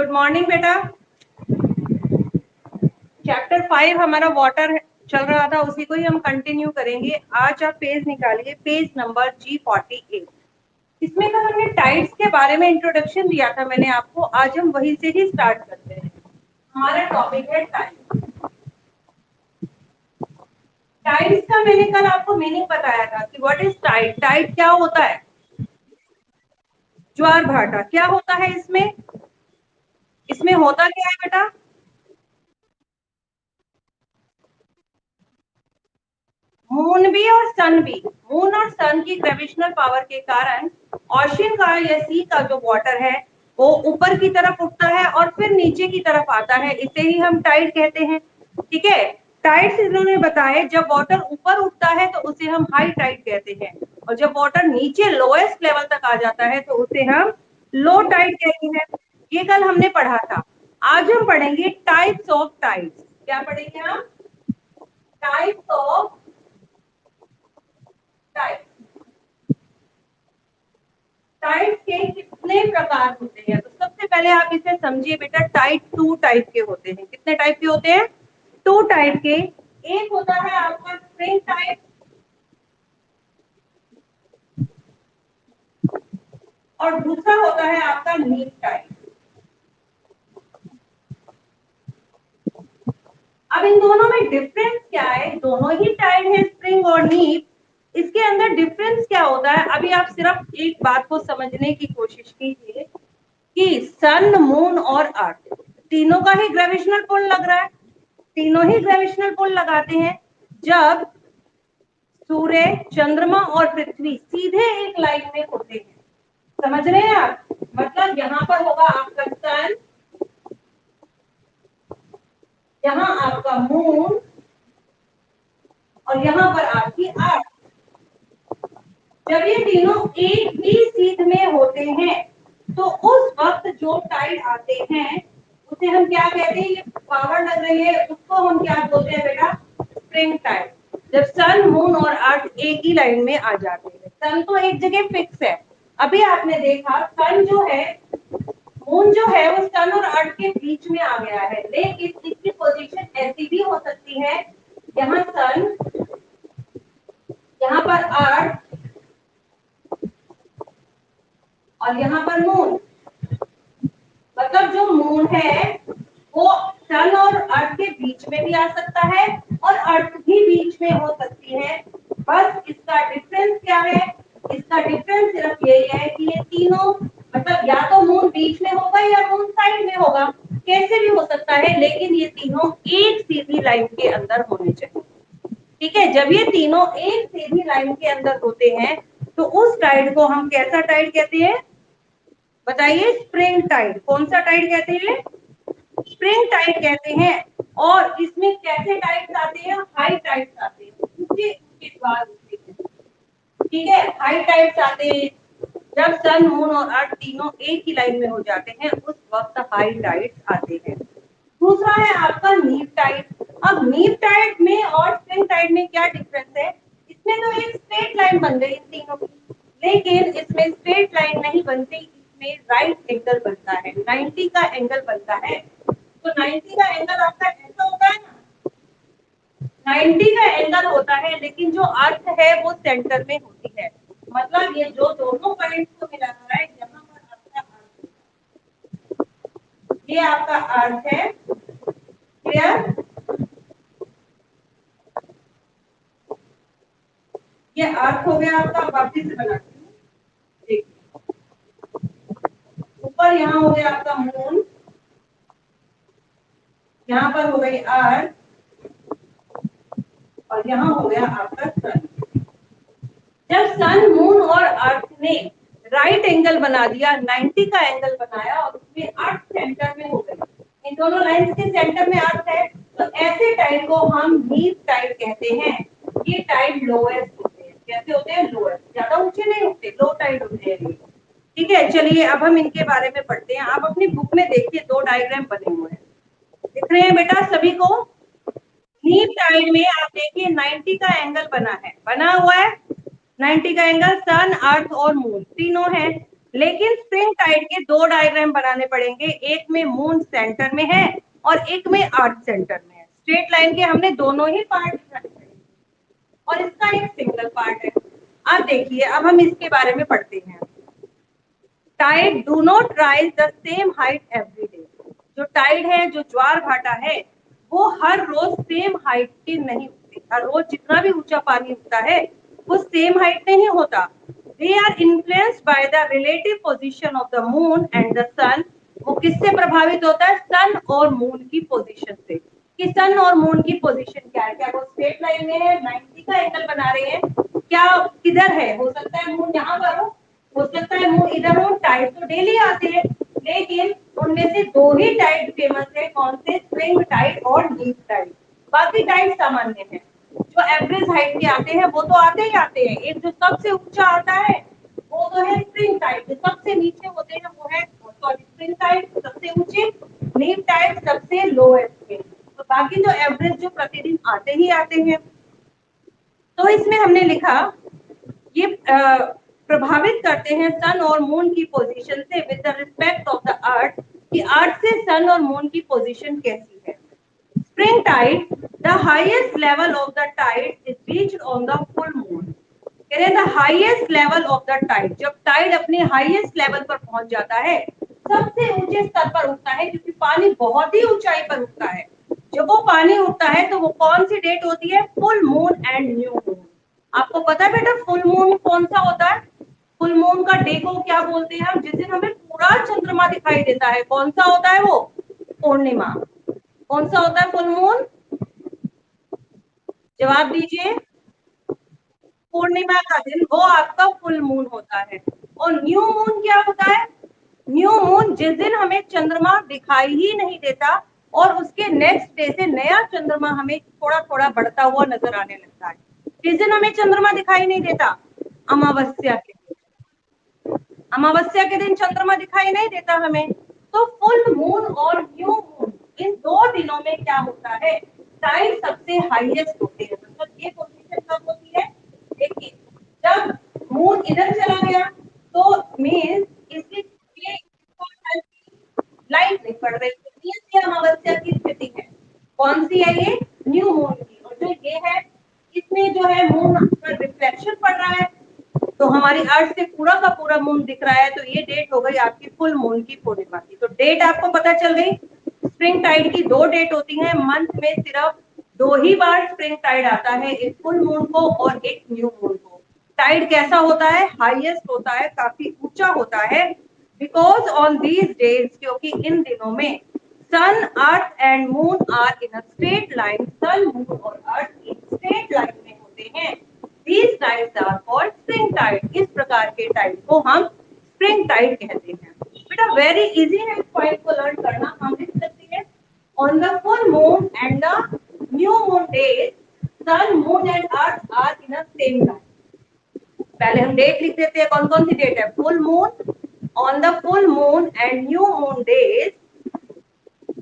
Good morning बेटा। Chapter 5 हमारा water चल रहा था, उसी को ही हम कंटिन्यू करेंगे। आज आप पेज निकालिए, पेज नंबर G48। इसमें कल हमने टाइड्स के बारे में इंट्रोडक्शन दिया था मैंने आपको, आज हम वहीं से ही स्टार्ट करते हैं। हमारा टॉपिक है टाइड्स। टाइड्स का मैंने कल आपको मीनिंग बताया था कि व्हाट इज टाइड। टाइड क्या होता है? ज्वार भाटा। क्या होता है इसमें? इसमें होता क्या है बेटा? मून भी और सन भी। मून और सन की ग्रेविटेशनल पावर के कारण ओशियन का या सी का जो वाटर है वो ऊपर की तरफ उठता है और फिर नीचे की तरफ आता है। इसे ही हम टाइड कहते हैं। ठीक है। टाइड्स इन्होंने बताए, जब वाटर ऊपर उठता है तो उसे हम हाई टाइड कहते हैं, और जब वाटर नीचे लोएस्ट लेवल तक आ जाता है तो उसे हम लो टाइड कहते हैं। ये कल हमने पढ़ा था। आज हम पढ़ेंगे टाइप्स ऑफ टाइड्स। क्या पढ़ेंगे हम? Types of Tide. टाइड के कितने प्रकार होते हैं? तो सबसे पहले आप इसे समझिए बेटा, टाइड 2 टाइप के होते हैं। कितने टाइप के होते हैं? 2 टाइप के। एक होता है आपका स्प्रिंग टाइप और दूसरा होता है आपका नीप टाइप। अब इन दोनों में डिफरेंस क्या है? दोनों ही टाइड है, स्प्रिंग और नीप। इसके अंदर डिफरेंस क्या होता है? अभी आप सिर्फ एक बात को समझने की कोशिश कीजिए कि सन, मून और अर्थ तीनों का ही ग्रेविटेशनल पुल लग रहा है। तीनों ही ग्रेविटेशनल पुल लगाते हैं। जब सूर्य, चंद्रमा और पृथ्वी सीधे एक लाइन में होते हैं, समझ रहे हैं आप? मतलब यहाँ पर होगा आपका सन, यहाँ आपका मून और यहाँ पर आपकी अर्थ। जब ये तीनों एक ही सीध में होते हैं तो उस वक्त जो टाइड आते हैं उसे हम क्या कहते हैं? ये पावर लग रही है, उसको हम क्या बोलते हैं बेटा? Spring tide. जब सन, मून और अर्थ एक ही लाइन में आ जाते हैं। सन तो एक जगह फिक्स है। अभी आपने देखा सन जो है, मून जो है वो सन और अर्थ के बीच में आ गया है, लेकिन इसकी पोजीशन ऐसी भी हो सकती है, यहाँ सन, यहाँ पर अर्थ और यहाँ पर मून। मतलब जो मून है वो सन और अर्थ के बीच में भी आ सकता है और अर्थ भी बीच में हो सकती है। बस इसका डिफरेंस क्या है? इसका डिफरेंस सिर्फ यही है कि ये तीनों, मतलब या तो मून बीच में होगा या मून साइड में होगा, कैसे भी हो सकता है, लेकिन ये तीनों एक सीधी लाइन के अंदर होने चाहिए। ठीक है। जब ये तीनों एक सीधी लाइन के अंदर होते हैं तो उस टाइड को हम कैसा टाइड कहते हैं? बताइए। Spring tide. कौन सा टाइड कहते हैं? स्प्रिंग टाइड कहते हैं। और इसमें कैसे टाइड्स आते हैं? हाई टाइड्स आते हैं, ऊंचे ऊंचे ज्वार होते हैं। ठीक है। हाई टाइड्स आते हैं जब सन, मून और अर्थ तीनों एक ही लाइन में हो जाते हैं, उस वक्त हाई टाइड्स आते हैं। दूसरा है आपका नीप टाइड। अब नीप टाइड में और स्प्रिंग टाइड में क्या डिफरेंस है? इसमें तो एक स्ट्रेट लाइन बन गई इन तीनों की, लेकिन इसमें स्ट्रेट लाइन नहीं बनती, इसमें राइट एंगल बनता है, 90 का एंगल बनता है। तो 90 का एंगल आपका ऐसा होता है ना, 90 का एंगल होता है, लेकिन जो अर्थ है वो सेंटर में होती है। मतलब ये जो दोनों पॉइंट्स को मिला रहा है, यहाँ पर आपका अर्थ, ये आपका अर्थ है। क्लियर? ये अर्थ हो गया आपका। वापिस से बनाती हूँ, देखिए। ऊपर यहाँ हो गया आपका मून, यहाँ पर हो गई अर्थ और यहाँ हो गया आपका सन। जब सन, मून और अर्थ ने राइट एंगल बना दिया, 90 का एंगल बनाया और उसमें अर्थ सेंटर में हो गई, इन दोनों लाइंस के सेंटर में अर्थ है, तो ऐसे टाइड को हम नीप टाइड कहते हैं। ये टाइड लोएस्ट होते हैं। कैसे होते हैं? लोएस्ट। ज्यादा ऊंचे नहीं होते, लो टाइड होते हैं। ठीक है। चलिए अब हम इनके बारे में पढ़ते हैं। आप अपनी बुक में देखिए, 2 डायग्राम बने हुए हैं, दिख रहे हैं बेटा सभी को? नीप टाइड में आप देखिए 90 का एंगल बना है, बना हुआ है 90 का एंगल। सन, अर्थ और मून तीनों है। लेकिन स्प्रिंग टाइड के दो डायग्राम बनाने पड़ेंगे, एक में मून सेंटर में है और एक में अर्थ सेंटर में है। स्ट्रेट लाइन के हमने दोनों ही पार्ट दिखाने पड़ेंगे और इसका एक सिंगल पार्ट है। अब देखिए, अब हम इसके बारे में पढ़ते हैं। Tide do not rise the same height every day. जो टाइड है, जो ज्वार भाटा है, वो हर रोज सेम हाइट की नहीं होती। हर रोज जितना भी ऊंचा पानी उठता है वो सेम हाइट नहीं होता। They are influenced by the relative position of the moon and the sun. वो किससे प्रभावित होता है? सन और मून की पोजीशन से। कि सन और मून की पोजीशन क्या है? क्या वो स्ट्रेट लाइन में है, 90 का एंगल बना रहे हैं? क्या किधर है? हो सकता है मून यहाँ पर हो सकता है मून इधर हो। टाइड तो डेली आते हैं, लेकिन उनमें से दो ही टाइड फेमस है। कौन से? स्प्रिंग टाइड और लीप टाइड। बाकी टाइड सामान्य है। जो एवरेज हाइट के आते हैं वो तो आते ही आते हैं। एक जो सबसे ऊंचा आता है वो तो है स्प्रिंग टाइड। जो सबसे नीचे होते हैं वो है सॉरी स्प्रिंग टाइड सबसे ऊंचे, लीप टाइड सबसे लोएस्ट में। तो बाकी जो एवरेज जो प्रतिदिन आते ही आते हैं। तो इसमें हमने लिखा ये प्रभावित करते हैं सन और मून की पोजीशन से with the respect of the earth, कि अर्थ से सन और मून की पोजीशन कैसी है। Spring tide, the highest level of the tide is reached on the full moon. कह रहे हैं the highest level of the tide, जब टाइड अपने हाईएस्ट लेवल पर पहुंच जाता है, सबसे ऊंचे स्तर पर उठता है, क्योंकि पानी बहुत ही ऊंचाई पर उठता है। जब वो पानी उठता है तो वो कौन सी डेट होती है? Full moon and new moon. आपको पता है बेटा फुल मून कौन सा होता है? फुल मून का डे को क्या बोलते हैं हम? जिस दिन हमें पूरा चंद्रमा दिखाई देता है, कौन सा होता है वो? पूर्णिमा। कौन सा होता है फुल मून? जवाब दीजिए। पूर्णिमा का दिन वो आपका फुल मून होता है। और न्यू मून क्या होता है? न्यू मून जिस दिन हमें चंद्रमा दिखाई ही नहीं देता और उसके नेक्स्ट डे से नया चंद्रमा हमें थोड़ा थोड़ा बढ़ता हुआ नजर आने लगता है। किस दिन हमें चंद्रमा दिखाई नहीं देता? अमावस्या के दिन। अमावस्या के दिन चंद्रमा दिखाई नहीं देता हमें। तो फुल मून और न्यू मून, इन दो दिनों में क्या होता है? टाइड सबसे हाईएस्ट होते हैं। मतलब ये पोजीशन कब होती है? देखिए, जब मून इधर चला गया तो मीन्स इसकी ये लाइट नहीं पड़ रही, ये अमावस्या की स्थिति है। कौन सी है ये? न्यू मून की। और जो ये है, इसमें जो है मून पर रिफ्लेक्शन पड़ रहा है, तो हमारी अर्थ से पूरा का पूरा मून दिख रहा है। तो ये डेट हो गई आपकी फुल मून की पूर्णिमा की। तो डेट आपको पता चल गई। स्प्रिंग टाइड की दो डेट होती है, मंथ में सिर्फ दो ही बार स्प्रिंग टाइड आता है, एक फुल मून को और एक न्यू मून को। टाइड कैसा होता है? हाईएस्ट होता है, काफी ऊंचा होता है। बिकॉज ऑन दीज डेज, क्योंकि इन दिनों में sun earth and moon are in a straight line. Sun moon और अर्थ एक स्ट्रेट लाइन में होते हैं। These tides are called spring tide. इस प्रकार के टाइड को हम स्प्रिंग टाइड कहते हैं। बेटा वेरी इजी है इस पॉइंट को लर्न करना। हम लिख सकते हैं on the full moon and the new moon days, sun moon and earth are in a same line. पहले हम डेट लिख देते हैं। कौन कौन सी डेट है? Full moon, on the full moon and new moon days,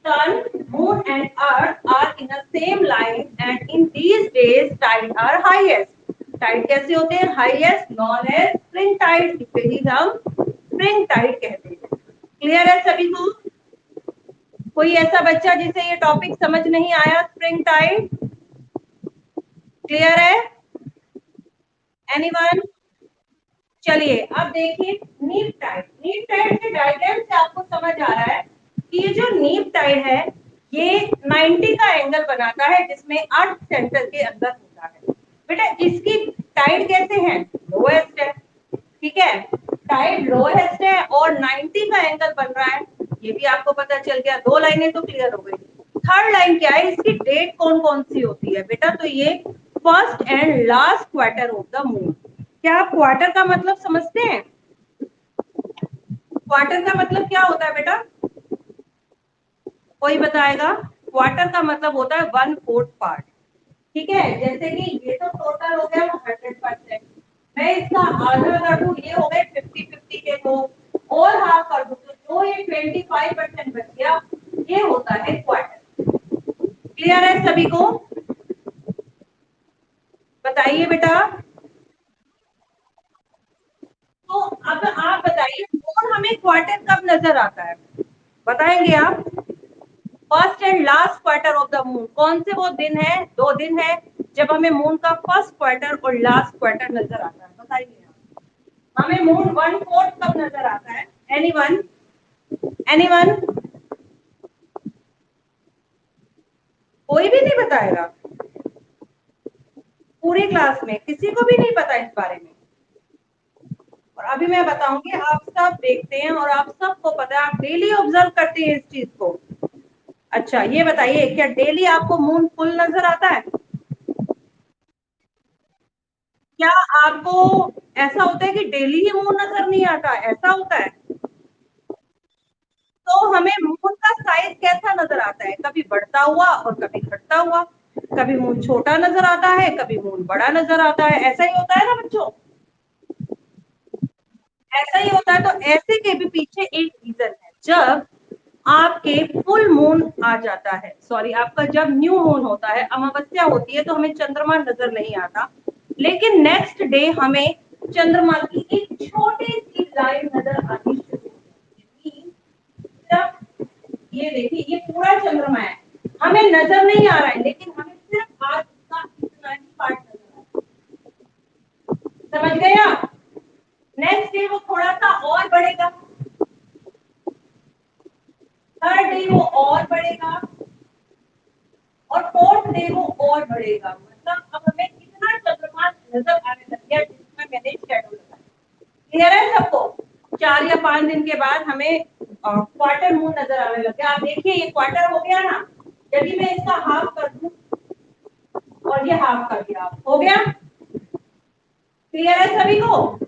sun, moon and earth are in the same line and in these days tide are highest. Tide कैसे होते हैं? Highest known as spring tide, इसे ही हम spring tide कहते हैं। Clear है सभी को? कोई ऐसा बच्चा जिसे ये टॉपिक समझ नहीं आया? स्प्रिंग टाइड क्लियर है? एनीवन? चलिए अब देखिए नीप टाइड। नीप टाइड के डायग्राम से आपको समझ आ रहा है कि ये जो नीप टाइड है ये 90 का एंगल बनाता है, जिसमें अर्थ सेंटर के अंदर होता है। बेटा इसकी टाइड कैसे है? लोएस्ट है। ठीक है, टाइड लोएस्ट है और 90 का एंगल बन रहा है, ये भी आपको पता चल गया। दो लाइनें तो क्लियर हो गई। थर्ड लाइन क्या है? इसकी डेट कौन कौन सी होती है बेटा? तो ये first and last quarter of the moon. क्या आप क्वार्टर का मतलब समझते हैं? क्वार्टर का मतलब क्या होता है बेटा? कोई बताएगा? क्वार्टर का मतलब होता है 1/4 पार्ट। ठीक है, जैसे कि ये तो टोटल हो गया 100%। मैं इसका आधा कर दूं, ये हो गए 50-50 के दो, और हाफ कर दूं तो जो ये 25% बच गया, ये होता है क्वार्टर। क्लियर है सभी को? बताइए बेटा। तो अब आप बताइए हमें क्वार्टर कब नजर आता है बताएंगे आप? First and last quarter of the moon, कौन से वो दिन है, 2 दिन है जब हमें मून का फर्स्ट क्वार्टर और लास्ट क्वार्टर नजर आता है, बताइए आप। हमें मून 1/4 कब नजर आता है? एनीवन? एनीवन? कोई भी नहीं बताएगा? पूरी क्लास में किसी को भी नहीं पता इस बारे में? और अभी मैं बताऊंगी, आप सब देखते हैं और आप सबको पता है, आप डेली ऑब्जर्व करते हैं इस चीज को। अच्छा ये बताइए, क्या डेली आपको मून फुल नजर आता है? क्या आपको ऐसा होता है कि डेली ही मून नजर नहीं आता, ऐसा होता है? तो हमें मून का साइज कैसा नजर आता है? कभी बढ़ता हुआ और कभी घटता हुआ। कभी मून छोटा नजर आता है, कभी मून बड़ा नजर आता है, ऐसा ही होता है ना बच्चों? ऐसा ही होता है। तो ऐसे के भी पीछे एक रीजन है। जब आपके फुल मून आ जाता है, सॉरी आपका जब न्यू मून होता है, अमावस्या होती है, तो हमें चंद्रमा नजर नहीं आता, लेकिन नेक्स्ट डे हमें चंद्रमा की एक छोटी सी लाइन नजर आनी शुरू होती है। ये देखिए, ये पूरा चंद्रमा है, हमें नजर नहीं आ रहा है, लेकिन हमें सिर्फ आज का इतना ही पार्ट नजर आ रहा है। समझ गए आप? नेक्स्ट डे वो थोड़ा सा और बढ़ेगा, थर्ड डे वो और बढ़ेगा, और फोर्थ डे वो और बढ़ेगा। मतलब अब हमें कितना चंद्रमा नजर आने लग गया जिसमें मैंने शेडो लगाया। क्लियर है सबको? 4 या 5 दिन के बाद हमें क्वार्टर मून नजर आने लग गया। आप देखिए, ये क्वार्टर हो गया ना, यदि मैं इसका हाफ कर दूं और ये हाफ कर दिया, हो गया? क्लियर है सभी को?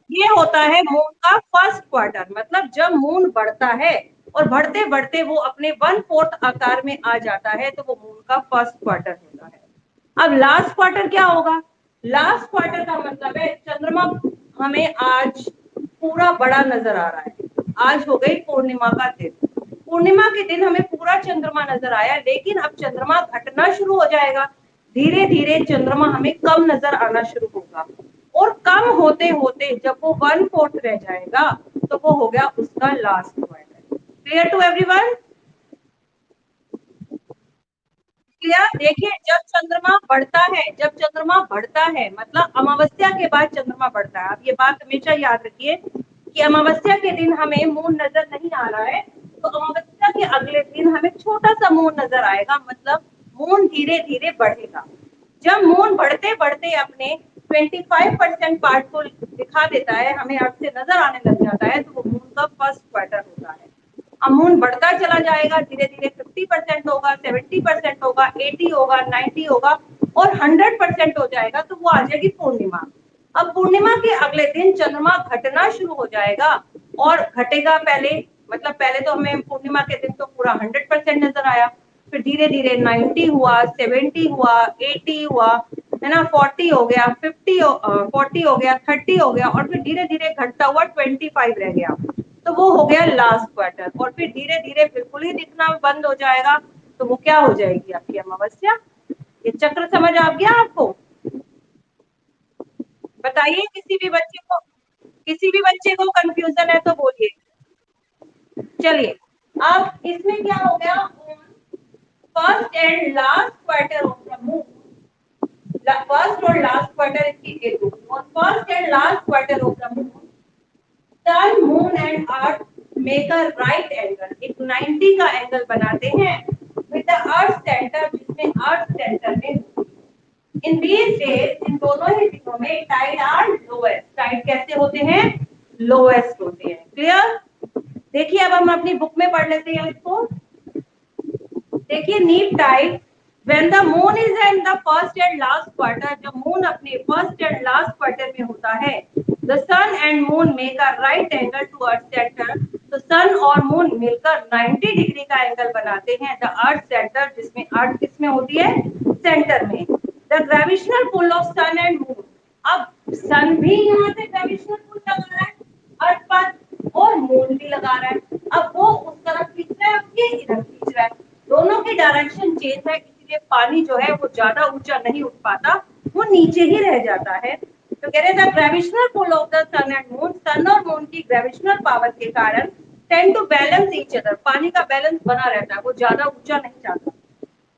ये होता है मून का फर्स्ट क्वार्टर, मतलब जब मून बढ़ता है और बढ़ते बढ़ते वो अपने 1/4 आकार में आ जाता है, तो वो मून का फर्स्ट क्वार्टर होता है। अब लास्ट क्वार्टर क्या होगा? लास्ट क्वार्टर का मतलब है चंद्रमा हमें आज पूरा बड़ा नजर आ रहा है। आज हो गई पूर्णिमा का दिन, पूर्णिमा के दिन हमें पूरा चंद्रमा नजर आया, लेकिन अब चंद्रमा घटना शुरू हो जाएगा। धीरे धीरे चंद्रमा हमें कम नजर आना शुरू होगा, और कम होते होते जब वो 1/4 रह जाएगा, तो वो हो गया उसका last quarter. Clear to everyone? Clear? देखिए, जब चंद्रमा बढ़ता है, जब चंद्रमा बढ़ता है मतलब अमावस्या के बाद चंद्रमा बढ़ता है। आप ये बात हमेशा याद रखिए कि अमावस्या के दिन हमें मून नजर नहीं आ रहा है, तो अमावस्या के अगले दिन हमें छोटा सा मून नजर आएगा, मतलब मून धीरे धीरे बढ़ेगा। जब मून बढ़ते बढ़ते अपने 25% पार्ट को दिखा देता है, हमें अर्थ से नजर आने लग जाता है, तो वो मून का फर्स्ट क्वार्टर होता है। अमून बढ़ता चला जाएगा, धीरे धीरे 50% होगा, 70% होगा, 80 होगा, 90 होगा, और 100% हो जाएगा, तो वो आ जाएगी पूर्णिमा। अब पूर्णिमा के अगले दिन चंद्रमा घटना शुरू हो जाएगा, और घटेगा पहले, मतलब पहले तो हमें पूर्णिमा के दिन तो पूरा 100% नजर आया, फिर धीरे धीरे 90 हुआ, 70 हुआ, 80 हुआ, है ना, 40 हो गया, 40 हो गया, 30 हो गया, और फिर धीरे धीरे घटता हुआ 25 रह गया, तो वो हो गया लास्ट क्वार्टर। और फिर धीरे धीरे बिल्कुल ही दिखना बंद हो जाएगा, तो वो क्या हो जाएगी? आपकी अमावस्या। ये चक्र समझ आ गया आपको? बताइए, किसी भी बच्चे को कंफ्यूजन है तो बोलिए। चलिए, अब इसमें क्या हो गया? First and last quarter of the moon, first और लास्ट क्वार्टर इसकी एक first and last quarter of the moon, sun moon and earth make a right angle, एक 90 का एंगल बनाते हैं विद द अर्थ सेंटर, जिसमें अर्थ सेंटर में। In these days, इन दोनों ही दिनों में टाइड आर लोएस्ट, टाइड कैसे होते हैं? लोएस्ट होते हैं। क्लियर? देखिए, अब हम अपनी बुक में पढ़ लेते हैं इसको। देखिए, neap tide when the moon is in the first and last quarter, जब मून अपने फर्स्ट एंड लास्ट क्वार्टर में होता है, the sun and moon make a right angle to earth center, तो सन और मून मिलकर 90 डिग्री का एंगल बनाते हैं the earth center, जिसमें अर्थ किसमें होती है? सेंटर में। the gravitational pull of sun and moon, अब सन भी यहाँ से ग्रेविटेशनल पुल लगा रहा है अर्थ पर, और मून भी लगा रहा है। अब वो उस तरफ खींच रहा है, ये इधर खींच रहा है, दोनों की डायरेक्शन चेंज है, इसलिए पानी जो है वो ज्यादा ऊंचा नहीं उठ पाता, वो नीचे ही रह जाता है। तो तो कह रहे the gravitational pull of the sun and moon, sun और मून की ग्रेविशनल पावर के कारण tend to balance each other, पानी का बैलेंस बना रहता है, वो ज्यादा ऊंचा नहीं जाता।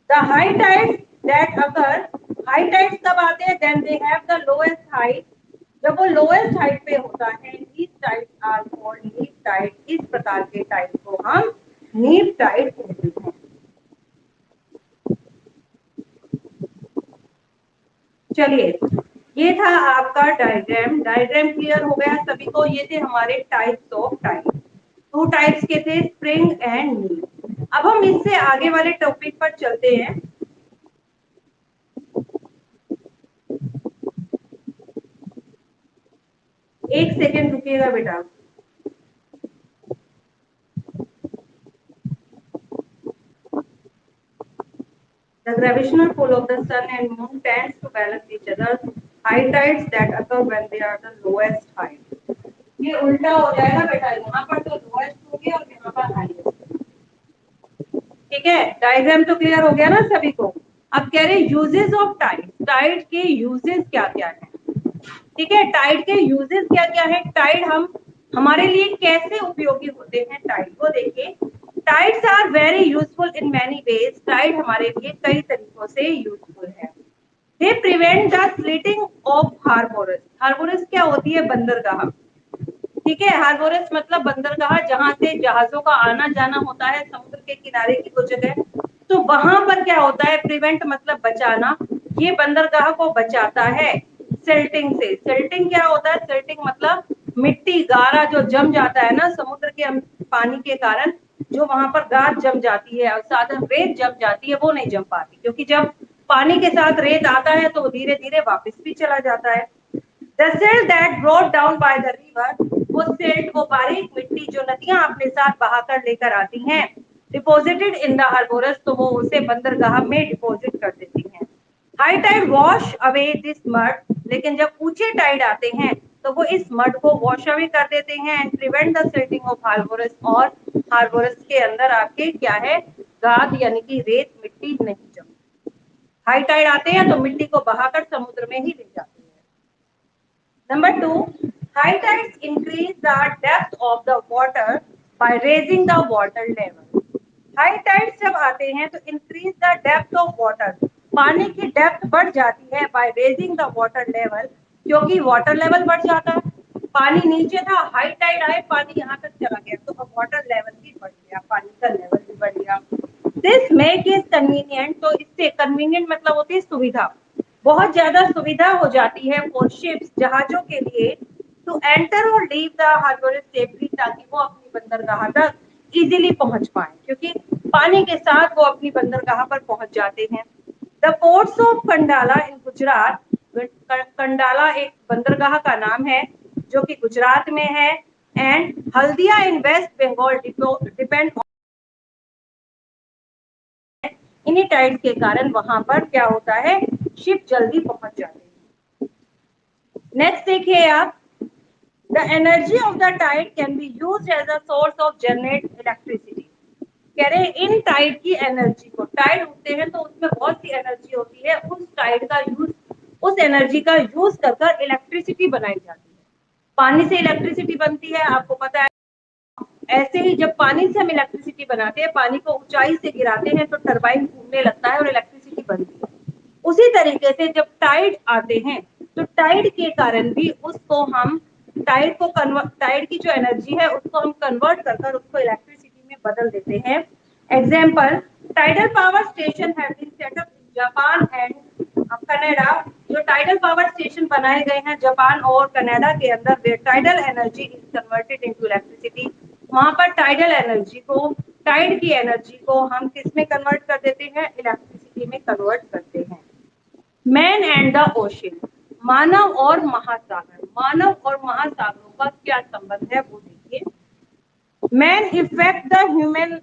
The high tides that occur, high tides कब आते हैं, then they have the lowest height, जब वो लोएस्ट हाइट पे होता है। Neap tide are called neap tide, इस प्रकार के टाइड को हम नीप टाइड कहते हैं। चलिए, ये था आपका डायग्राम। डायग्राम क्लियर हो गया सभी को? ये थे हमारे types of tide. Two types के थे, स्प्रिंग एंड नीप। अब हम इससे आगे वाले टॉपिक पर चलते हैं। एक सेकेंड रुकिएगा बेटा। The gravitational pull of the sun and moon tends to balance each other. High tides that occur when they are the lowest height. ये उल्टा हो जाएगा बेटा, यहाँ पर तो लोएस्ट होगी और यहाँ पर हाईएस्ट। ठीक है, डायग्राम तो क्लियर हो गया ना सभी को? अब कह रहे यूजेस ऑफ टाइड, टाइड के यूजेस क्या क्या है। ठीक है, टाइड के यूजेस क्या क्या है, टाइड हम हमारे लिए कैसे उपयोगी होते हैं, टाइड को देखिए। Tides are very useful in many ways, tide हमारे लिए कई तरीकों से यूजफुल है। They prevent the slitting of harbours, harbours क्या होती है, बंदरगाह। ठीक है, हार्बोरस मतलब बंदरगाह, जहां से जहाजों का आना जाना होता है, समुद्र के किनारे की वो जगह। तो वहां पर क्या होता है, प्रिवेंट मतलब बचाना, ये बंदरगाह को बचाता है सिल्टिंग से। सिल्टिंग क्या होता है, सिल्टिंग मतलब मिट्टी गारा जो जम जाता है ना समुद्र के पानी के कारण, जो वहां पर गाद जम जाती है और साथ में रेत जम जाती है, वो नहीं जम पाती, क्योंकि जब पानी के साथ रेत आता है तो धीरे धीरे वापस भी चला जाता है। The silt that brought down by the river, वो silt, वो बारीक मिट्टी जो नदियां अपने साथ बहाकर लेकर आती हैं, डिपोजिटेड इन द हार्बोरस, तो वो उसे बंदरगाह में डिपोजिट कर देती हैं। High tide wash away this mud, लेकिन जब ऊंचे टाइड आते हैं तो वो इस मड को वॉश अवे कर देते हैं and prevent the silting of harbours, और हार्बोरस के अंदर आपके क्या है, गाद यानी कि रेत मिट्टी नहीं जमती। हाई टाइड आते हैं तो मिट्टी को बहाकर समुद्र में ही ले जाते हैं। Number two, high tides increase the depth of the water by raising the water level. High tides जब आते हैं तो increase the depth of water, पानी की डेप्थ बढ़ जाती है by raising the water level, क्योंकि वाटर लेवल बढ़ जाता है। पानी नीचे था, हाई टाइड आए, पानी यहाँ तक चला गया, तो अब वाटर लेवल भी बढ़ गया, पानी का लेवल भी बढ़ गया। दिस मेक इज कन्वीनियंट, तो इससे कन्वीनियंट मतलब होती है सुविधा, बहुत ज्यादा सुविधा हो जाती है फॉर शिप्स, जहाजों के लिए, टू एंटर और लीव द हार्बर सेफली, ताकि वो अपनी बंदरगाह तक इजीली पहुंच पाए, क्योंकि पानी के साथ वो अपनी बंदरगाह पर पहुंच जाते हैं। द पोर्ट्स ऑफ कंडाला इन गुजरात, कंडाला एक बंदरगाह का नाम है जो कि गुजरात में है, and Haldia in West Bengal depend, इन्हीं टाइड्स के कारण वहां पर क्या होता है, शिप जल्दी पहुंच जाते हैं। नेक्स्ट देखिए आप, the energy of the tide can be used as a source of generate electricity. कह रहे हैं इन टाइड की एनर्जी को, टाइड उठते हैं तो उसमें बहुत सी एनर्जी होती है, उस टाइड का यूज, उस एनर्जी का यूज कर इलेक्ट्रिसिटी बनाई जाती है। पानी से इलेक्ट्रिसिटी बनती है, आपको पता है। ऐसे ही जब पानी से हम इलेक्ट्रिसिटी बनाते हैं, पानी को ऊंचाई से गिराते हैं तो टरबाइन घूमने लगता है और इलेक्ट्रिसिटी बनती है। उसी तरीके से जब टाइड आते हैं तो टाइड के कारण भी उसको हम टाइड की जो एनर्जी है उसको हम कन्वर्ट कर उसको इलेक्ट्रिसिटी में बदल देते हैं। Example, tidal power station have been set up in Japan and Canada, जो टाइडल पावर स्टेशन बनाए गए हैं जापान और कनाडा के अंदर, where tidal energy is converted into electricity, वहां पर टाइडल एनर्जी को, टाइड की एनर्जी को हम किस में कन्वर्ट कर देते हैं, इलेक्ट्रिसिटी में कन्वर्ट करते हैं। मैन एंड द ओशन, मानव और महासागर, मानव और महासागरों का क्या संबंध है वो देखिए। Man effect the human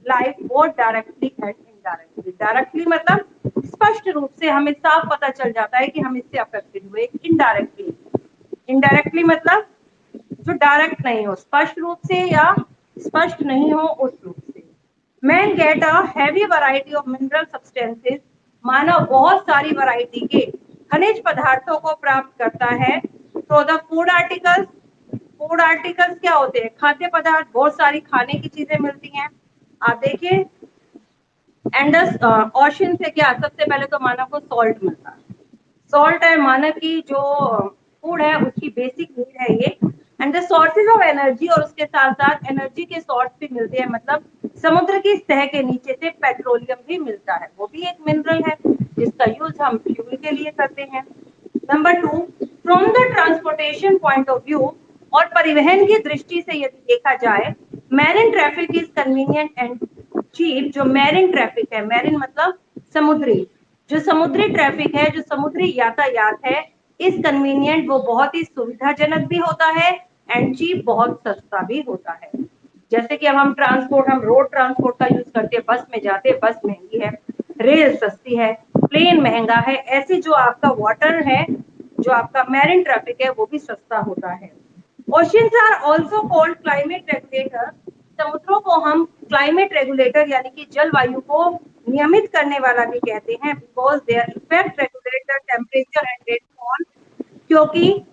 life both directly and indirectly, directly मतलब स्पष्ट रूप से हमें साफ पता चल जाता है कि हम इससे अफेक्टेड हुए, इनडायरेक्टली, इनडायरेक्टली मतलब जो डायरेक्ट नहीं हो, स्पष्ट रूप से या स्पष्ट नहीं हो उस रूप से। Man get a heavy variety of mineral substances, मानव बहुत सारी वैरायटी के खनिज पदार्थों को प्राप्त करता है through the food articles. Food articles क्या होते हैं? खाद्य पदार्थ, बहुत सारी खाने की चीजें मिलती हैं। आप देखिए एंडस ओशन से क्या, सबसे पहले तो मानव को सॉल्ट मिलता है। सॉल्ट है मानव की जो फूड है उसकी बेसिक नीड है ये। And the sources of energy, और उसके साथ साथ एनर्जी के सोर्स भी मिलते हैं, मतलब समुद्र की सतह के नीचे से पेट्रोलियम भी मिलता है, वो भी एक मिनरल है जिसका यूज हम फ्यूल के लिए करते हैं। Number 2, from the transportation point of view, और परिवहन की दृष्टि से यदि देखा जाए, marine traffic is convenient and cheap. जो मैरिन ट्रैफिक है, मैरिन मतलब समुद्री, जो समुद्री ट्रैफिक है, जो समुद्री यातायात है, इस कन्वीनियंट, वो बहुत ही सुविधाजनक भी होता है एंड चीप, बहुत सस्ता भी होता है। जैसे कि अब हम रोड ट्रांसपोर्ट का यूज करते हैं, बस में जाते हैं, बस महंगी है, रेल सस्ती है, प्लेन महंगा है, ऐसे जो आपका वाटर है, जो आपका मैरिन ट्रैफिक है, वो भी सस्ता होता है। Oceans are also called climate regulator. समुद्रों को हम क्लाइमेट रेगुलेटर यानी कि जलवायु को नियमित करने वाला भी कहते हैं, because their effect regulate the temperature and rainfall. क्योंकि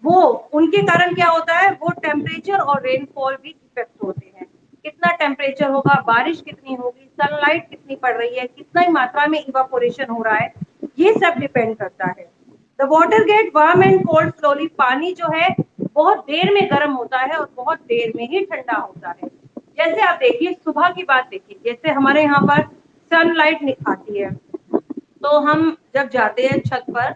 वो, उनके कारण क्या होता है, वो टेम्परेचर और रेनफॉल भी इफेक्ट होते हैं। कितना टेम्परेचर होगा, बारिश कितनी होगी, सनलाइट कितनी पड़ रही है, कितना ही मात्रा में इवापोरेशन हो रहा है, ये सब डिपेंड करता है। The water get warm and cold slowly. पानी जो है बहुत देर में गर्म होता है और बहुत देर में ही ठंडा होता है। जैसे आप देखिए, सुबह की बात देखिए, जैसे हमारे यहाँ पर सनलाइट आती है, तो हम जब जाते हैं छत पर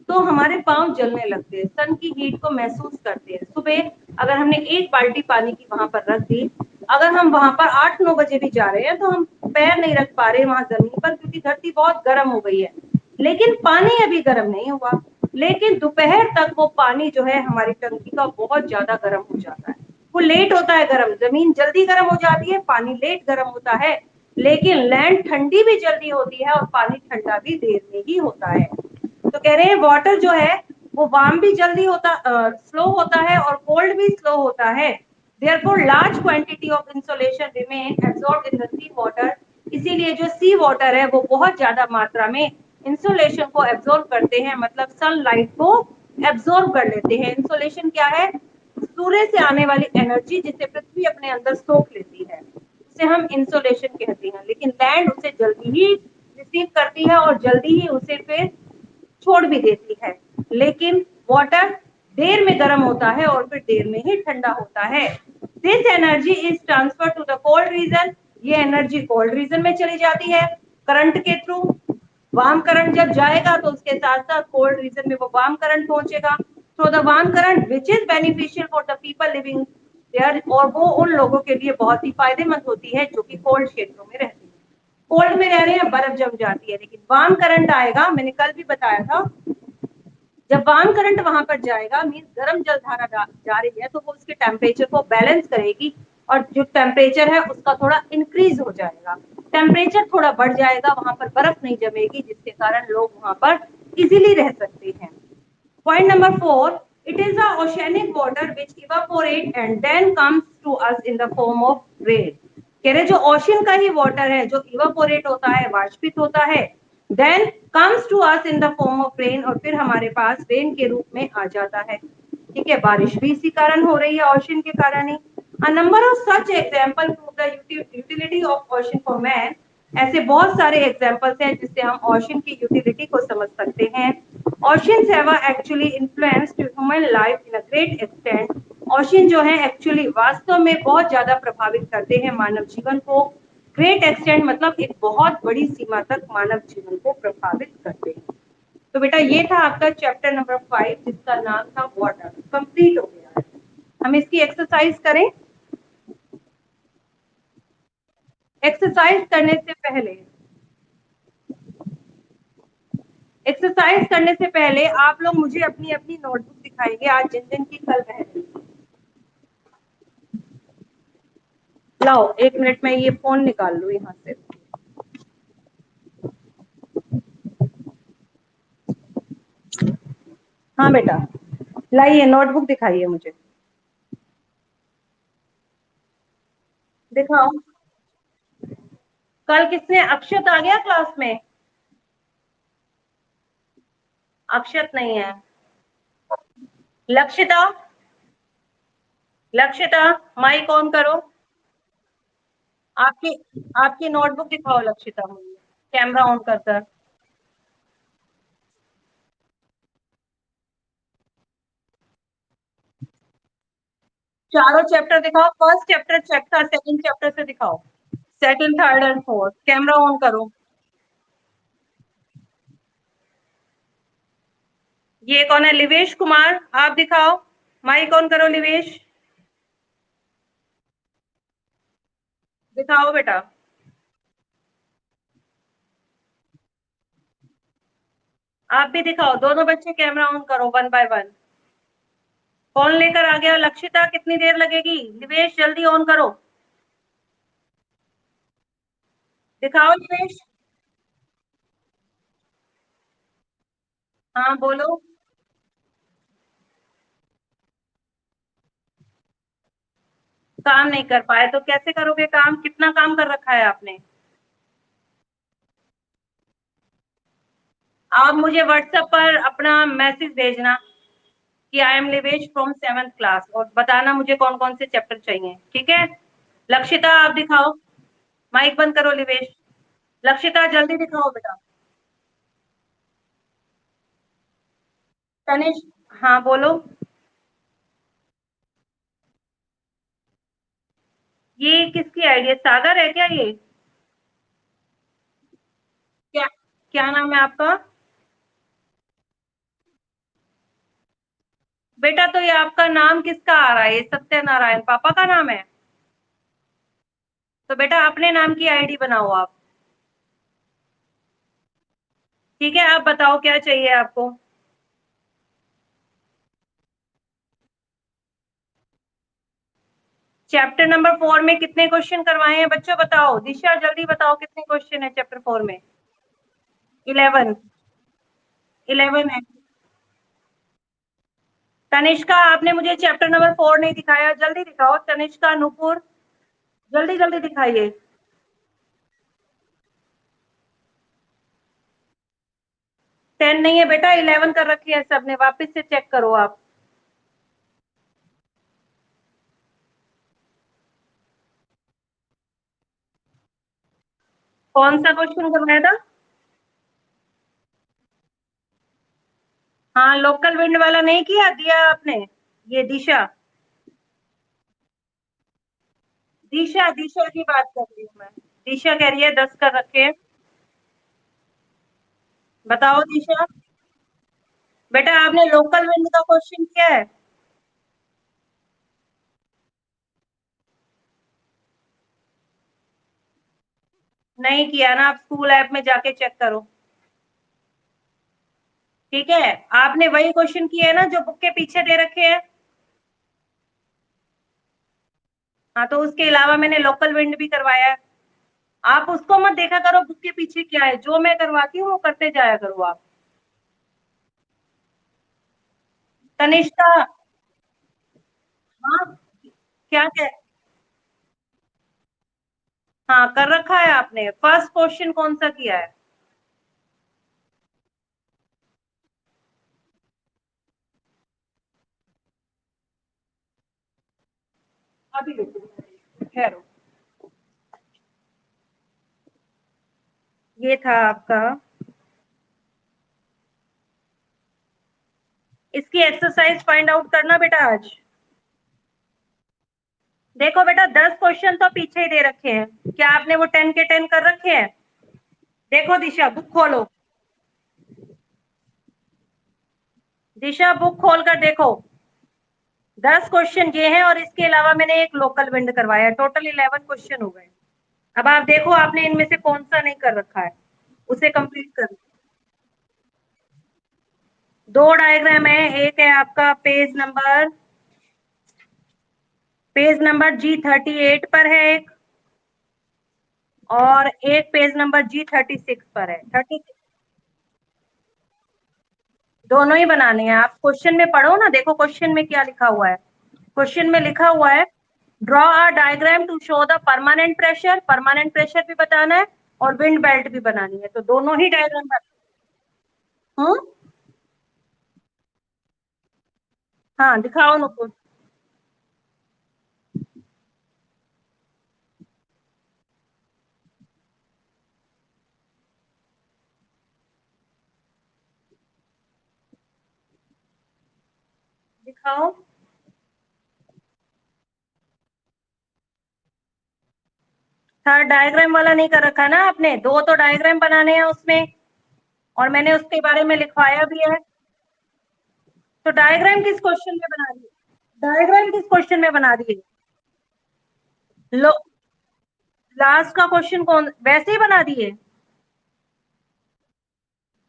तो हमारे पांव जलने लगते हैं, सन की हीट को महसूस करते हैं। सुबह अगर हमने एक बाल्टी पानी की वहां पर रख दी, अगर हम वहां पर 8-9 बजे भी जा रहे हैं तो हम पैर नहीं रख पा रहे वहां जमीन पर, क्योंकि धरती बहुत गर्म हो गई है, लेकिन पानी अभी गर्म नहीं हुआ। लेकिन दोपहर तक वो पानी जो है हमारी टंकी का बहुत ज्यादा गर्म हो जाता है। वो लेट होता है गर्म, जमीन जल्दी गर्म हो जाती है, पानी लेट गर्म होता है, लेकिन लैंड ठंडी भी जल्दी होती है और पानी ठंडा भी देर में ही होता है। तो कह रहे हैं वाटर जो है वो वार्म भी जल्दी होता, स्लो होता है, और कोल्ड भी स्लो होता है। Therefore, large quantity of insulation remain absorbed in the sea water। इसीलिए जो सी वाटर है वो बहुत ज्यादा मात्रा में इंसुलेशन को एब्जॉर्ब करते हैं, मतलब सनलाइट को एब्जॉर्ब कर लेते हैं। इंसुलेशन क्या है? सूर्य से आने वाली एनर्जी जिसे पृथ्वी अपने अंदर सोख लेती है, उसे हम इंसुलेशन कहते हैं। लेकिन लैंड उसे जल्दी ही रिसीव करती है और जल्दी ही उसे फिर छोड़ भी देती है। लेकिन वाटर देर में गर्म होता है और फिर देर में ही ठंडा होता है। This energy is transfer to the cold region. ये एनर्जी कोल्ड रीजन में चली जाती है करंट के थ्रू। वार्म करंट जब जाएगा तो उसके साथ साथ कोल्ड रीजन में वो वार्म करंट पहुंचेगा, through the warm current which is beneficial for the people living there. और वो उन लोगों के लिए बहुत ही फायदेमंद होती है जो कि कोल्ड क्षेत्रों में रहते हैं। कोल्ड में रह रहे हैं, बर्फ जम जाती है, लेकिन वार्म करंट आएगा, मैंने कल भी बताया था, जब वार्म करंट वहां पर जाएगा, मींस गर्म जल धारा जा रही है, तो वो उसके टेम्परेचर को बैलेंस करेगी और जो टेम्परेचर है उसका थोड़ा इंक्रीज हो जाएगा, टेम्परेचर थोड़ा बढ़ जाएगा, वहां पर बर्फ नहीं जमेगी, जिसके कारण लोग वहां पर इजीली रह सकते हैं। Point number 4, it is the oceanic water which evaporate and then comes to us in the form of rain। कह रहे जो ओशन का ही वाटर है जो इवापोरेट होता है, वाष्पित होता है, then comes to us in the form of rain, और फिर हमारे पास रेन के रूप में आ जाता है। ठीक है, बारिश भी इसी कारण हो रही है, ओशन के कारण ही। A number of such example prove the utility of ocean for man। ऐसे बहुत सारे एग्जाम्पल्स हैं जिससे हम ओशन की यूटिलिटी को समझ सकते हैं। Oceans have actually influenced human life in a great extent. Ocean जो है एक्चुअली वास्तव में बहुत ज्यादा प्रभावित करते हैं मानव जीवन को। ग्रेट एक्सटेंट मतलब एक बहुत बड़ी सीमा तक मानव जीवन को प्रभावित करते हैं। तो बेटा ये था आपका चैप्टर नंबर 5 जिसका नाम था वाटर, कंप्लीट हो गया है। हम इसकी एक्सरसाइज करें। एक्सरसाइज करने से पहले, एक्सरसाइज करने से पहले आप लोग मुझे अपनी अपनी नोटबुक दिखाएंगे, आज जिन जिन की कल बह रही है। लाओ 1 मिनट में ये फोन निकाल लू यहाँ से। हाँ बेटा, लाइए नोटबुक दिखाइए मुझे, दिखाओ। कल किसने, अक्षत आ गया क्लास में? अक्षत नहीं है। लक्षिता, लक्षिता माइक ऑन करो। आपकी आपकी नोटबुक दिखाओ लक्षिता मुझे, कैमरा ऑन कर कर। चारों चैप्टर दिखाओ, फर्स्ट चैप्टर चेक था, सेकंड चैप्टर से दिखाओ, second third and fourth. Camera on करो। ये कौन है? लिवेश कुमार, आप दिखाओ, माइक ऑन करो लिवेश, दिखाओ बेटा। आप भी दिखाओ, दोनों बच्चे कैमरा ऑन करो, वन बाय वन। कौन लेकर आ गया? लक्षिता कितनी देर लगेगी? लिवेश जल्दी ऑन करो, दिखाओ लिवेश। हाँ बोलो। काम नहीं कर पाए तो कैसे करोगे काम? कितना काम कर रखा है आपने? आप मुझे व्हाट्सएप पर अपना मैसेज भेजना कि I am Livesh from 7th class, और बताना मुझे कौन कौन से चैप्टर चाहिए, ठीक है? लक्षिता आप दिखाओ, माइक बंद करो लिवेश। लक्षिता जल्दी दिखाओ बेटा। तनिष, हाँ बोलो। ये किसकी आइडिया? सागर है क्या ये? क्या क्या नाम है आपका? बेटा तो ये आपका नाम किसका आ रहा है? ये सत्यनारायण पापा का नाम है? तो बेटा अपने नाम की आईडी बनाओ आप। ठीक है, आप बताओ क्या चाहिए आपको? चैप्टर नंबर 4 में कितने क्वेश्चन करवाए हैं बच्चों? बताओ, दिशा जल्दी बताओ कितने क्वेश्चन है चैप्टर 4 में? 11। 11 है। तनिष्का, आपने मुझे चैप्टर नंबर 4 नहीं दिखाया, जल्दी दिखाओ। तनिष्का, नुपुर, जल्दी जल्दी दिखाइए। 10 नहीं है बेटा, 11 कर रखी है सबने, वापस से चेक करो आप। कौन सा क्वेश्चन करवाया था? हाँ, लोकल विंड वाला नहीं किया, दिया आपने। ये दिशा, दिशा दिशा की बात कर रही हूँ मैं। दिशा कह रही है 10 कर रखे हैं। बताओ दिशा। बेटा आपने लोकल विंड का क्वेश्चन किया है? नहीं किया ना? आप स्कूल ऐप में जाके चेक करो, ठीक है? आपने वही क्वेश्चन किए है ना जो बुक के पीछे दे रखे हैं? हाँ, तो उसके अलावा मैंने लोकल विंड भी करवाया है। आप उसको मत देखा करो बुक के पीछे क्या है, जो मैं करवाती हूँ वो करते जाया करो आप। तनिष्का, हाँ क्या कह, हाँ कर रखा है आपने। फर्स्ट क्वेश्चन कौन सा किया है? अभी रुको, ठहरो। ये था आपका, इसकी एक्सरसाइज फाइंड आउट करना बेटा आज। देखो बेटा, 10 क्वेश्चन तो पीछे ही दे रखे हैं, क्या आपने वो 10 के 10 कर रखे हैं? देखो दिशा, बुक खोलो। दिशा बुक खोल कर देखो, 10 क्वेश्चन ये हैं और इसके अलावा मैंने एक लोकल विंड करवाया, टोटल 11 क्वेश्चन हो गए। अब आप देखो आपने इनमें से कौन सा नहीं कर रखा है, उसे कंप्लीट कर। दो डायग्राम है, एक है आपका पेज नंबर G38 पर है एक, और एक पेज नंबर G36 पर है। 30, दोनों ही बनाने हैं। आप क्वेश्चन में पढ़ो ना, देखो क्वेश्चन में क्या लिखा हुआ है। क्वेश्चन में लिखा हुआ है, draw a diagram to show the permanent pressure भी बताना है और विंड बेल्ट भी बनानी है, तो दोनों ही डायग्राम। हम्म, हाँ दिखाओ नुपुर। दिखाओ। थर्ड डायग्राम वाला नहीं कर रखा ना आपने, दो तो डायग्राम बनाने हैं उसमें, और मैंने उसके बारे में लिखवाया भी है। तो डायग्राम किस क्वेश्चन में बना दिए? डायग्राम किस क्वेश्चन में बना दिए? लो, लास्ट का क्वेश्चन कौन वैसे ही बना दिए?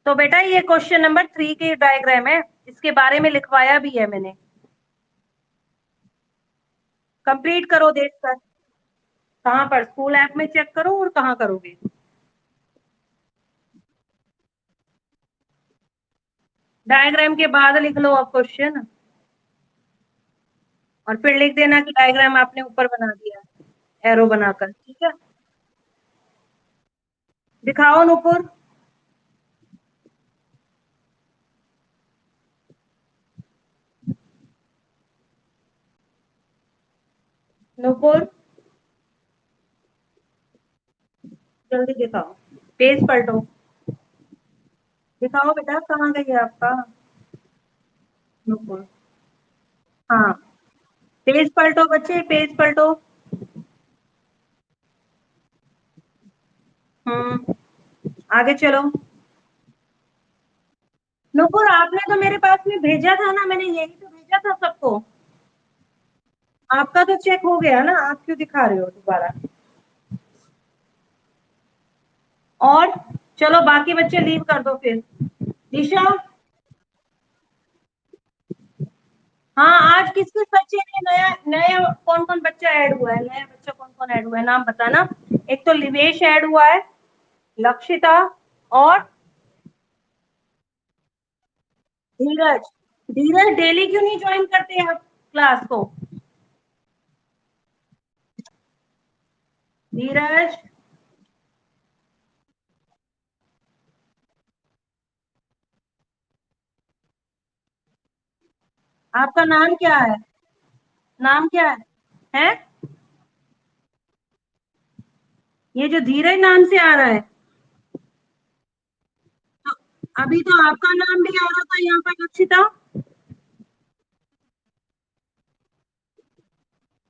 तो बेटा ये क्वेश्चन नंबर 3 की डायग्राम है, इसके बारे में लिखवाया भी है मैंने। कंप्लीट करो देखकर। कहाँ पर? स्कूल ऐप में चेक करो, और कहाँ करोगे? डायग्राम के बाद लिख लो अब क्वेश्चन, और फिर लिख देना कि डायग्राम आपने ऊपर बना दिया एरो बनाकर, ठीक है? दिखाओ नूपुर। नूपुर जल्दी दिखाओ, पेज पलटो। दिखाओ बेटा, कहाँ गई है आपका नूपुर? हाँ, पेज पलटो बच्चे, पेज पलटो। हम्म, आगे चलो। नूपुर आपने तो मेरे पास में भेजा था ना, मैंने यही तो भेजा था सबको। आपका तो चेक हो गया ना, आप क्यों दिखा रहे हो दोबारा? और चलो बाकी बच्चे लीव कर दो फिर। दिशा। हाँ, आज किस किस बच्चे ने नया नया कौन कौन बच्चा ऐड हुआ है? नया बच्चा कौन कौन ऐड हुआ है, नाम बताना। एक तो लिवेश ऐड हुआ है, लक्षिता, और धीरज। धीरज डेली क्यों नहीं ज्वाइन करते आप क्लास को? धीरज, आपका नाम क्या है? नाम क्या है? हैं? ये जो धीरज नाम से आ रहा है, तो अभी तो आपका नाम भी आ रहा था यहाँ पर, लक्षिता।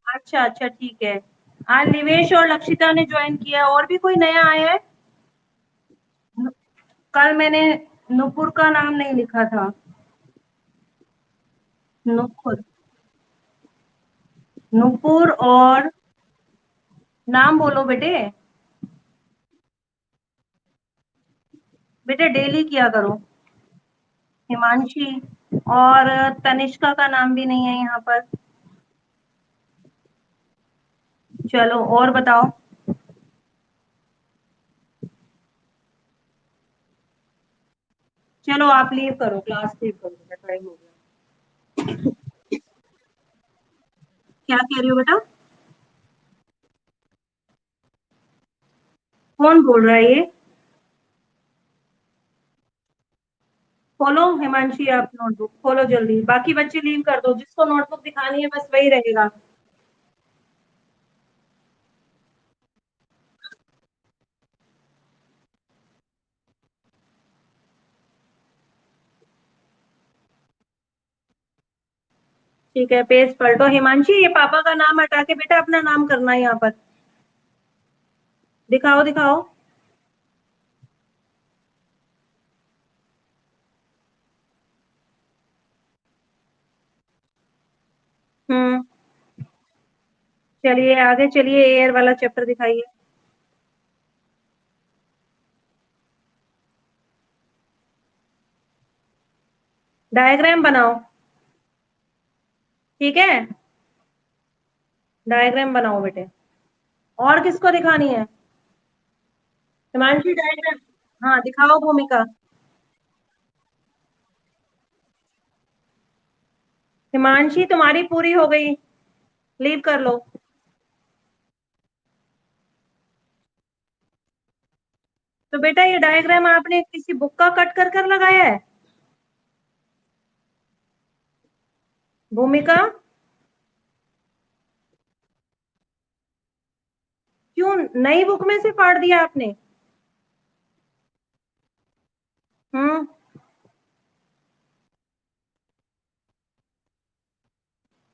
अच्छा अच्छा, ठीक है। आज निवेश और लक्षिता ने ज्वाइन किया, और भी कोई नया आया है? कल मैंने नुपुर का नाम नहीं लिखा था। नुपुर, नुपुर और नाम बोलो बेटे। बेटे डेली किया करो। हिमांशी, और तनिष्का का नाम भी नहीं है यहाँ पर। चलो और बताओ। चलो आप लीव करो, क्लास लीव करो, टाइम हो गया। क्या कह रही हो बेटा? कौन बोल रहा है ये? खोलो हिमांशी, आप नोटबुक खोलो जल्दी, बाकी बच्चे लीव कर दो, जिसको नोटबुक दिखानी है बस वही रहेगा। ठीक है, पेज पलटो। हिमांशी ये पापा का नाम हटा के बेटा अपना नाम करना है यहाँ पर। दिखाओ दिखाओ। हम्म, चलिए आगे चलिए, एयर वाला चैप्टर दिखाइए। डायग्राम बनाओ, ठीक है? डायग्राम बनाओ बेटे। और किसको दिखानी है? हिमांशी डायग्राम। हाँ दिखाओ भूमिका। हिमांशी तुम्हारी पूरी हो गई, लीव कर लो। तो बेटा ये डायग्राम आपने किसी बुक का कट कर कर लगाया है? भूमिका, क्यों नई बुक में से फाड़ दिया आपने? हम्म।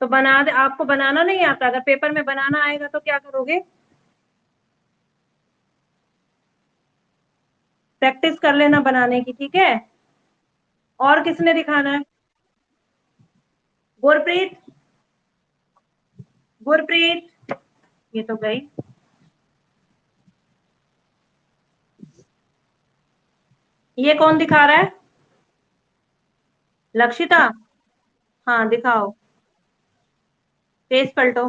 तो बना दे, आपको बनाना नहीं आता? अगर पेपर में बनाना आएगा तो क्या करोगे? प्रैक्टिस कर लेना बनाने की, ठीक है? और किसने दिखाना है? गुरप्रीत, गुरप्रीत, ये तो गई। ये कौन दिखा रहा है? लक्षिता। हाँ दिखाओ। पेज पलटो।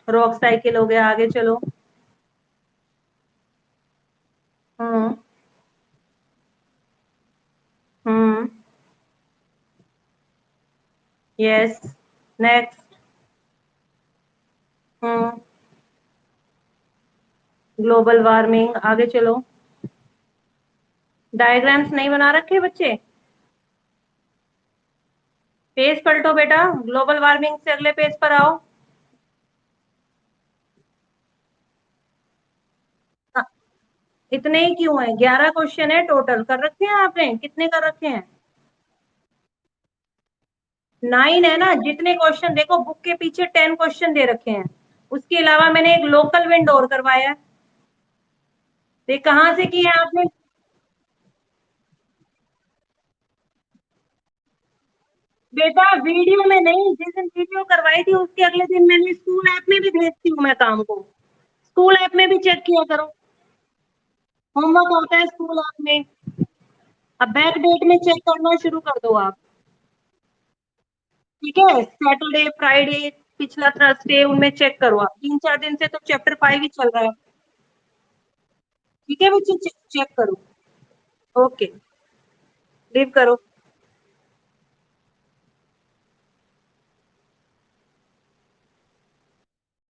रॉक साइकिल हो गया, आगे चलो। हम्म। हम्म। यस। नेक्स्ट। हम्म। ग्लोबल वार्मिंग, आगे चलो। डायग्राम्स नहीं बना रखे बच्चे? पेज पलटो बेटा, ग्लोबल वार्मिंग से अगले पेज पर आओ। हाँ, इतने ही क्यों है? 11 क्वेश्चन है टोटल। कर रखे हैं आपने? कितने कर रखे हैं? 9 है ना? जितने क्वेश्चन देखो बुक के पीछे 10 क्वेश्चन दे रखे हैं। उसके अलावा मैंने एक लोकल विंड और करवाया है। ये कहाँ से किया है आपने? बेटा वीडियो में नहीं, जिस दिन वीडियो करवाई थी उसके अगले दिन मैंने स्कूल ऐप में भी भेजती हूँ मैं काम को। स्कूल ऐप में भी चेक किया करो। होमवर्क होता है स्कूल ऐप में। अब बैक डेट में चेक करना शुरू कर दो आप। ठीक है, सैटरडे फ्राइडे पिछला थर्सडे उनमें चेक करो आप। 3-4 दिन से तो चैप्टर 5 ही चल रहा है। ठीक है बच्चे, चेक करो। ओके, लीव करो।